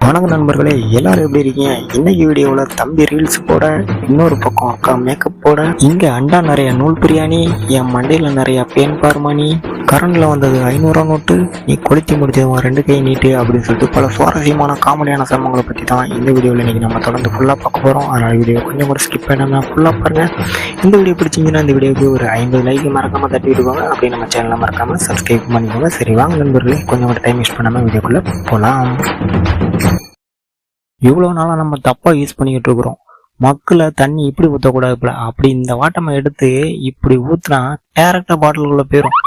வணக்கம் நண்பர்களே, எல்லாரும் எப்படி இருக்கீங்க? இன்னைக்கு வீடியோல தம்பி ரீல்ஸ் போட, இன்னொரு பக்கம் அக்கா மேக்கப் போட, இங்க அண்டா நிறைய நூல் பிரியாணி, என் மண்டையில நிறைய பேன் பார்மணி, கரண்ட்ல வந்தது 500 நோட்டு, நீ கொளுத்தி முடிச்சது 2 கை நீட்டு அப்படின்னு சொல்லிட்டு பல சுவாரஸ்யமான காமெடியான சம்பவங்களை பத்தி தான் இந்த வீடியோவில் இன்னைக்கு நம்ம தொடர்ந்து ஃபுல்லா பார்க்க போறோம். அதனால வீடியோ கொஞ்சம் கூட ஸ்கிப் பண்ணாம ஃபுல்லா பாருங்க. இந்த வீடியோ பிடிச்சிங்கன்னா இந்த வீடியோக்கு ஒரு 50 லைக் மறக்காம தட்டி விடுவாங்க. அப்படி நம்ம சேனலை மறக்காம சப்ஸ்கிரைப் பண்ணிக்கோங்க. சரி வாங்க நண்பர்களே, கொஞ்சம் கூட டைம் வேஸ்ட் பண்ணாம வீடியோக்குள்ள போலாம். இவ்வளவு நாளா நம்ம தப்பா யூஸ் பண்ணிக்கிட்டு இருக்கிறோம். மக்களை தண்ணி இப்படி ஊற்றக்கூடாது, அப்படி இந்த வாட்டமை எடுத்து இப்படி ஊத்துனா டேரக்டா பாட்டிலுக்குள்ள போயிடும்.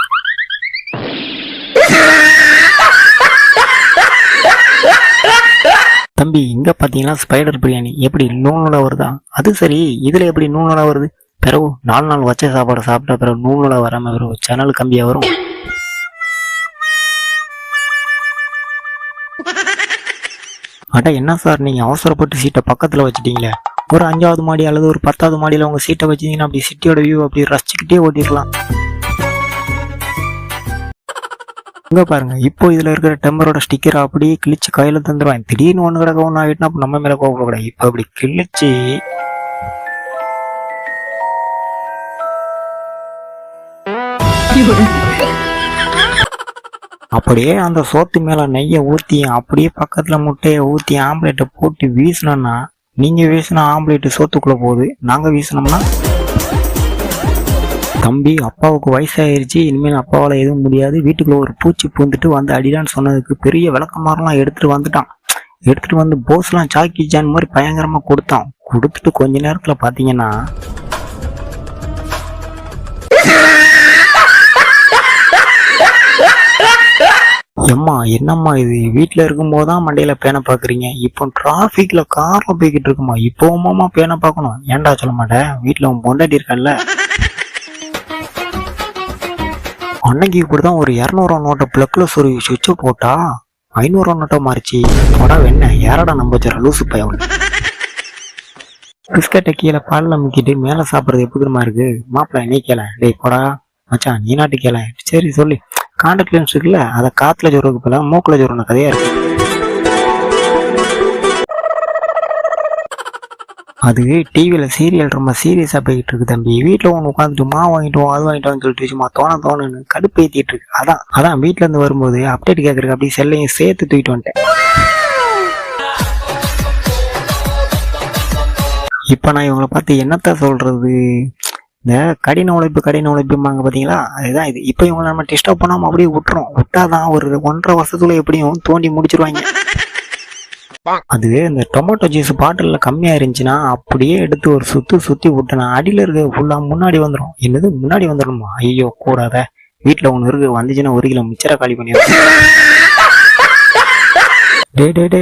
தம்பி இங்க பாத்தீங்கன்னா ஸ்பைடர் பிரியாணி எப்படி நூலோட வருதா? அது சரி, இதுல எப்படி நூலோட வருது? பிறகு 4 நாள் வச்ச சாப்பாடு சாப்பிட்ட பிறகு நூலோட வராம வரும், சேனல் கம்பியா வரும். அட என்ன சார், நீங்க அவசரப்பட்டு சீட்டை பக்கத்துல வச்சுட்டீங்களே. ஒரு 5வது மாடி அல்லது ஒரு 10வது மாடியில உங்க சீட்டை வச்சிங்கன்னா அப்படி சிட்டியோட வியூ அப்படி ரசிச்சுக்கிட்டே ஓட்டிடலாம். இங்க பாருங்க, இப்போ இதுல இருக்கிற டெம்பரோட ஸ்டிக்கர் அப்படியே கிழிச்சு கையில தந்துருவாங்க. திடீர்னு ஒண்ணு கிடக்க ஒண்ணு ஆகிட்டுனா நம்ம மேல கோவப்படக்கூடாது. இப்ப அப்படி கிழிச்சு அப்படியே அந்த சோத்து மேல நெய்ய ஊத்தி அப்படியே பக்கத்துல முட்டைய ஊத்தி ஆம்லேட்டை போட்டு வீசினோம்னா, நீங்க வீசினா ஆம்லேட் சோத்துக்குள்ள போகுது, நாங்க வீசினோம்னா. தம்பி அப்பாவுக்கு வயசாயிருச்சு, இனிமேல் அப்பாவால எதுவும் முடியாது, வீட்டுக்குள்ள ஒரு பூச்சி பூந்துட்டு வந்து அடிடான்னு சொன்னதுக்கு பெரிய விளக்கமாரெல்லாம் எடுத்துட்டு வந்துட்டான். எடுத்துட்டு வந்து போஸ்லாம் சாக்கி ஜான் மாதிரி பயங்கரமா கொடுத்தான். கொடுத்துட்டு கொஞ்ச நேரத்துல பாத்தீங்கன்னா எம்மா என்னம்மா இது, வீட்டுல இருக்கும் போதுதான் மண்டையில பேனை பாக்குறீங்க, இப்போ டிராபிக்ல கார்ல போய்கிட்டு இருக்குமா இப்போமா பேனை பாக்கணும்? ஏன்டா சொல்ல மாட்டேன், வீட்டுல உன் பொண்டாட்டி இருக்கல்ல. அன்னைக்கு இப்படிதான் ஒரு 200 நோட்டை பிளக்ல சொருவி சுவிட்ச போட்டா 500 நோட்டை மாறிச்சு. போடா வெண்ண, யாரடா நம்ப வச்சுற லூசு பையன். பிஸ்கட்டை கீழே பால்ல முக்கிட்டு மேல சாப்பிடுறது எப்படி தெரியுமா இருக்கு? மாப்பிள்ள நீ கேள, டேய் போடா மச்சான் நீ நாட்டு கேள. சரி சொல்லி கான்டாக்ட் லென்ஸ் இருக்குல்ல, அதை காத்துல ஜோருக்கு போல மூக்குல ஜோருன கதையா இருக்கு. அது டிவியில சீரியல் ரொம்ப சீரியஸா போயிட்டு இருக்கு தம்பி. வீட்டுல ஒண்ணு உட்காந்துட்டு மாவு வாங்கிட்டோம் அது வாங்கிட்டோம்னு சொல்லிட்டு சும்மா தோணுன்னு கடுப்பேத்திட்டு இருக்கு. அதான் வீட்டுல இருந்து வரும்போது அப்டேட் கேட்கறதுக்கு அப்படி செல்லையும் சேர்த்து தூக்கிட்டு வந்துட்டேன். இப்ப நான் இவங்களை பார்த்து என்னத்த சொல்றது, இந்த கடின உழைப்புமாங்க பாத்தீங்களா, அதுதான் இது. இப்ப இவங்களை நம்ம டிஸ்டர்ப் பண்ணாம அப்படியே விட்டாதான் ஒரு 1.5 வருஷத்துல எப்படியும் தோண்டி முடிச்சிருவாங்க. அது இந்த டொமேட்டோ ஜூஸ் பாட்டில்ல கம்மியா இருந்துச்சுன்னா அப்படியே எடுத்து ஒரு சுத்தி விட்டனா அடியில இருக்க ஃபுல்லா முன்னாடி வந்துடும். என்னது முன்னாடி வந்துடணுமா? ஐயோ கூடாத, வீட்டுல ஒண்ணு இருக்கு, வந்துச்சுன்னா 1 கிலோ மிச்சரை காலி பண்ணிடுவோம்.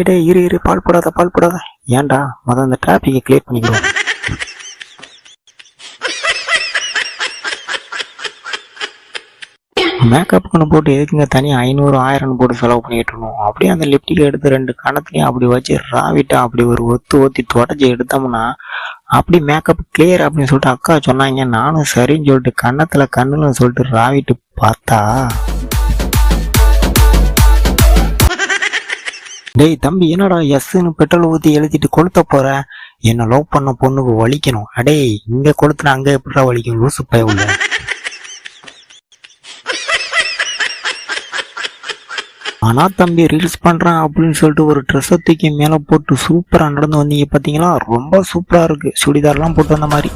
டே இரு பால் போடாத. ஏன்டா அந்த டிராபிக்கை கிளியர் பண்ணிக்கிறோம். மேக்கப்புக்குன்னு போட்டு எதுக்குங்க தனியா 500 1000 போட்டு செலவு பண்ணிட்டு இருக்கணும்? அப்படியே அந்த லிப்டிக் எடுத்து 2 கணத்துலயும் அப்படி வச்சு ராவிட்டு அப்படி ஒரு ஒத்தி தொடச்சி எடுத்தோம்னா அப்படி மேக்கப் கிளியர் அப்படின்னு சொல்லிட்டு அக்கா சொன்னாங்க. நானும் சரின்னு சொல்லிட்டு கண்ணுல சொல்லிட்டு ராவிட்டு பார்த்தா, டேய் தம்பி என்னடா எஸ்ன்னு பெட்ரோல் ஊத்தி எழுதிட்டு கொளுத்த போற? என்ன லவ் பண்ண பொண்ணுக்கு வலிக்கணும். அடே இங்க கொளுத்துனா அங்க எப்படிடா வலிக்கும் லூசு பய உள்ள. ஆனா தம்பி ரீல்ஸ் பண்றேன் அப்படின்னு சொல்லிட்டு ஒரு ட்ரெஸ்ஸை தூக்கி மேல போட்டு சூப்பரா நடந்து வந்தீங்க பாத்தீங்களா, ரொம்ப சூப்பரா இருக்கு. சுடிதார்லாம் போட்டு வந்த மாதிரி.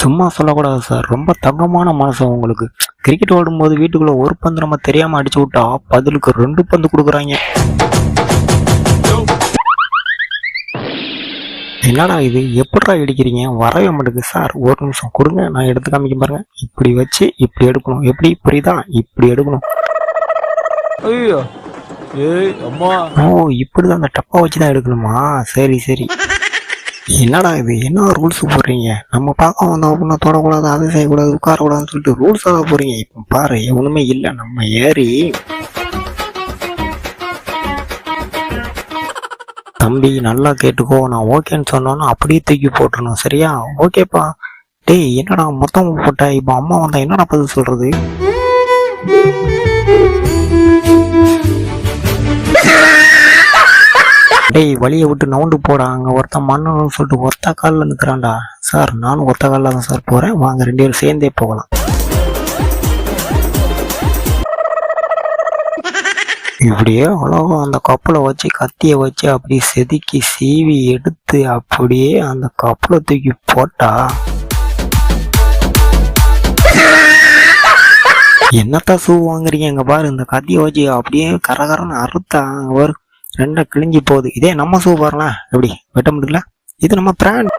சும்மா சொல்லக்கூடாது சார், ரொம்ப தங்கமான மனசு உங்களுக்கு. கிரிக்கெட் ஓடும்போது வீட்டுக்குள்ள ஒரு பந்து நம்ம தெரியாம அடிச்சு விட்டா பதிலுக்கு 2 பந்து கொடுக்குறாங்க. என்னடா இது, எப்படா எடுக்கிறீங்க? வரவே மாட்டேங்குது சார், ஒரு நிமிஷம் கொடுங்க, நான் எடுத்து காமிக்க பாருங்க. இப்படி வச்சு இப்படி எடுக்கணும், எப்படி புரியுதா? இப்படி எடுக்கணும். ஐயோ ஏய் அம்மா, ஓ இப்படிதான் அந்த டப்பா வச்சுதான் எடுக்கணுமா? சரி என்னடா இது, என்ன ரூல்ஸ் போடுறீங்க? நம்ம பார்க்க வந்தோம் அப்படின்னா தொடக்கூடாது, அது செய்யக்கூடாது, உட்காரக்கூடாதுன்னு சொல்லிட்டு ரூல்ஸ் ஆக போறீங்க. இப்ப பாரு ஒண்ணுமே இல்லை, நம்ம ஏறி தம்பி நல்லா கேட்டுக்கோ, நான் ஓகேன்னு சொன்னோன்னா அப்படியே தூக்கி போட்டுருணும். சரியா? ஓகேப்பா டேய் என்னடா மொத்தம் போட்ட, இப்போ அம்மா வந்தா என்னடா பதில் சொல்றது? டேய் வழியை விட்டு நவுண்டு போடா, அங்க ஒருத்தன் மண்ணு சொல்லிட்டு ஒத்த காலில் நிற்கிறான்டா. சார் நானும் ஒத்த காலில் தான் சார் போறேன், வாங்க 2 பேரும் சேர்ந்தே போகலாம். இப்படியே அழகா அந்த கப்பலை வச்சு கத்தியை வச்சு அப்படி செதுக்கி சீவி எடுத்து அப்படியே அந்த கப்பலை தூக்கி போட்டா என்னத்தான் ஷூ வாங்குறீங்க? இங்க பாரு, இந்த கத்தியை வச்சு அப்படியே கரகரன்னு அறுத்தா ஒரு 2 கிழிஞ்சி போகுது. இதே நம்ம ஷூ பாருலாம் எப்படி வெட்ட முடியல. இது நம்ம பிராண்ட்.